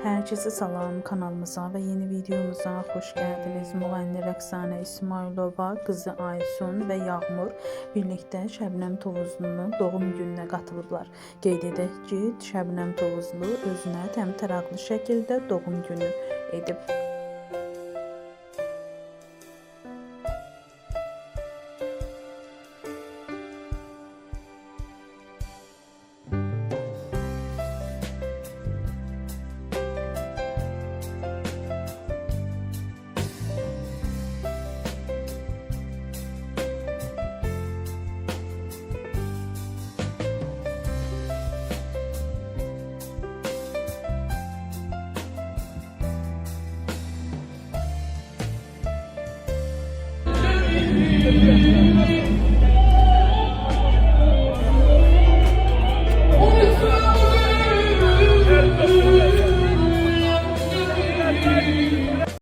Herkese salam, kanalımıza ve yeni videomuza hoş geldiniz. Müğənni Rəqsanə İsmailova, kızı Aysun ve Yağmur birlikte Şəbnəm Tovuzlu'nun doğum gününe katılıblar. Qeyd edək ki, Şəbnəm Tovuzlu özünə təmtəraqlı şəkildə doğum günü edib.